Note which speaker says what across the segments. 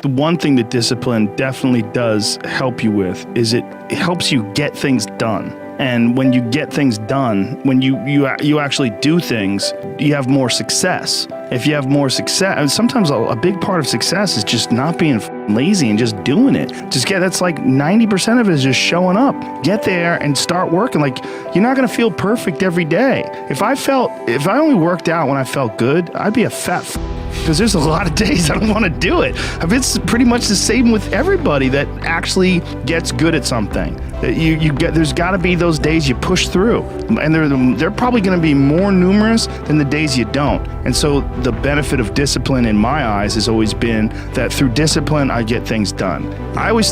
Speaker 1: The one thing that discipline definitely does help you with is it helps you get things done. And when you get things done, when you actually do things, you have more success. If you have more success, and sometimes a big part of success is just not being lazy and just doing it. That's like 90% of it is just showing up. Get there and start working. Like, you're not gonna feel perfect every day. If I only worked out when I felt good, I'd be a fat because there's a lot of days I don't want to do it. It's pretty much the same with everybody that actually gets good at something. There's got to be those days you push through, and they're probably going to be more numerous than the days you don't. And so the benefit of discipline in my eyes has always been that through discipline I get things done. I always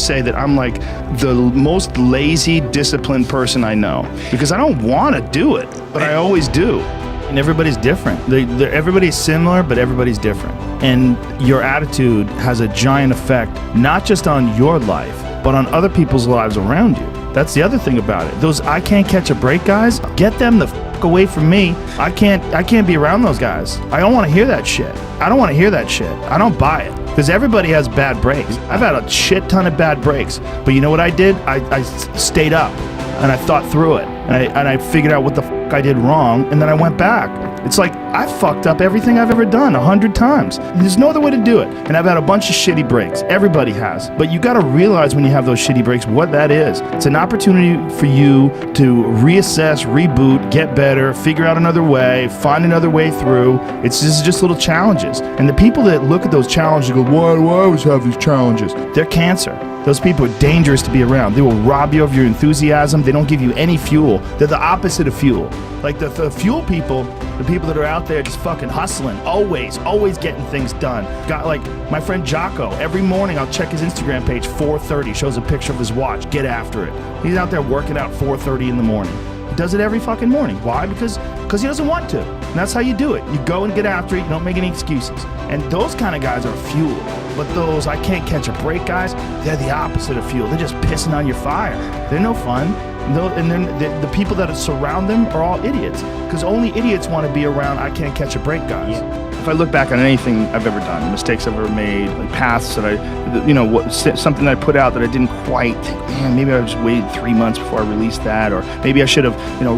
Speaker 1: say that I'm like the most lazy, disciplined person I know because I don't want to do it, but I always do. And everybody's different. Everybody's similar, but everybody's different. And your attitude has a giant effect, not just on your life, but on other people's lives around you. That's the other thing about it. Those I can't catch a break guys, get them the fuck away from me. I can't be around those guys. I don't want to hear that shit. I don't want to hear that shit. I don't buy it. Because everybody has bad breaks. I've had a shit ton of bad breaks. But you know what I did? I stayed up and I thought through it. And I figured out what the fuck I did wrong, and then I went back. It's like, I fucked up everything I've ever done 100 times. There's no other way to do it. And I've had a bunch of shitty breaks. Everybody has. But you gotta realize when you have those shitty breaks what that is. It's an opportunity for you to reassess, reboot, get better, figure out another way, find another way through. It's just little challenges. And the people that look at those challenges and go, why do I always have these challenges? They're cancer. Those people are dangerous to be around. They will rob you of your enthusiasm. They don't give you any fuel. They're the opposite of fuel. Like the fuel people, the people that are out there just fucking hustling, always getting things done. Got like my friend Jocko, every morning I'll check his Instagram page, 4:30, shows a picture of his watch, get after it. He's out there working out 4:30 in the morning. He does it every fucking morning. Why? Because he doesn't want to. And that's how you do it. You go and get after it, you don't make any excuses. And those kind of guys are fuel. But those I can't catch a break guys, they're the opposite of fuel. They're just pissing on your fire. They're no fun. And then the people that surround them are all idiots. Because only idiots want to be around I can't catch a break guys. If I look back on anything I've ever done, mistakes I've ever made, like paths that something that I put out that I didn't quite, man, maybe I just waited 3 months before I released that, or maybe I should have,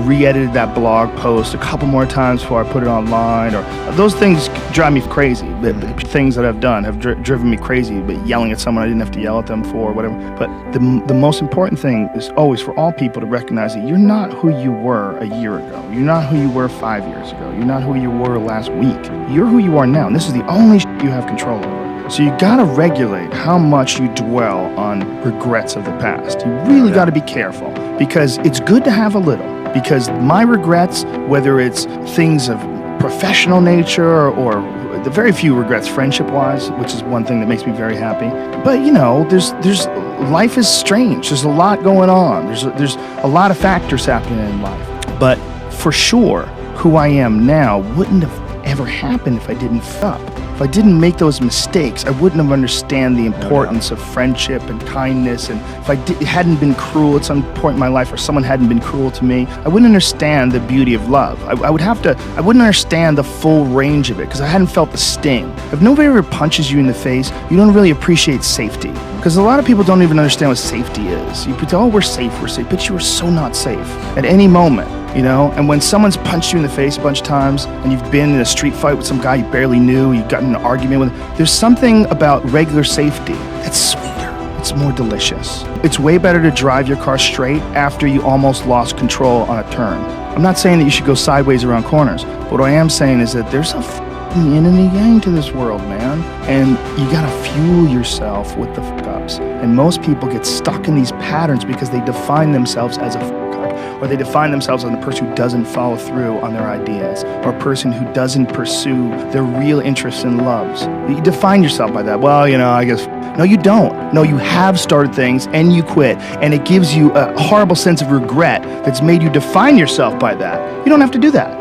Speaker 1: re-edited that blog post a couple more times before I put it online, or those things drive me crazy. The things that I've done have driven me crazy, but yelling at someone I didn't have to yell at them for, or whatever. But the most important thing is always for all people to recognize that you're not who you were a year ago. You're not who you were 5 years ago. You're not who you were last week. You're who you are now, and this is the only shit you have control over. So you gotta regulate how much you dwell on regrets of the past. You really gotta be careful, because it's good to have a little. Because my regrets, whether it's things of professional nature or the very few regrets friendship-wise, which is one thing that makes me very happy. But there's life is strange. There's a lot going on. There's a lot of factors happening in life. But for sure, who I am now wouldn't have ever happened if I didn't f up. If I didn't make those mistakes, I wouldn't have understand the importance of friendship and kindness. And if I hadn't been cruel at some point in my life, or someone hadn't been cruel to me, I wouldn't understand the beauty of love. I wouldn't understand the full range of it, because I hadn't felt the sting. If nobody ever punches you in the face, you don't really appreciate safety. Because a lot of people don't even understand what safety is. You put, oh, we're safe, but you are so not safe at any moment. And when someone's punched you in the face a bunch of times, and you've been in a street fight with some guy you barely knew, you've gotten in an argument with, there's something about regular safety that's sweeter. It's more delicious. It's way better to drive your car straight after you almost lost control on a turn. I'm not saying that you should go sideways around corners, but what I am saying is that there's a yin and a yang to this world, man. And you gotta fuel yourself with the fuck-ups. And most people get stuck in these patterns because they define themselves as a fuck-up. Or they define themselves as the person who doesn't follow through on their ideas, or a person who doesn't pursue their real interests and loves. You define yourself by that. Well, I guess, no, you don't. No, you have started things and you quit, and it gives you a horrible sense of regret that's made you define yourself by that. You don't have to do that.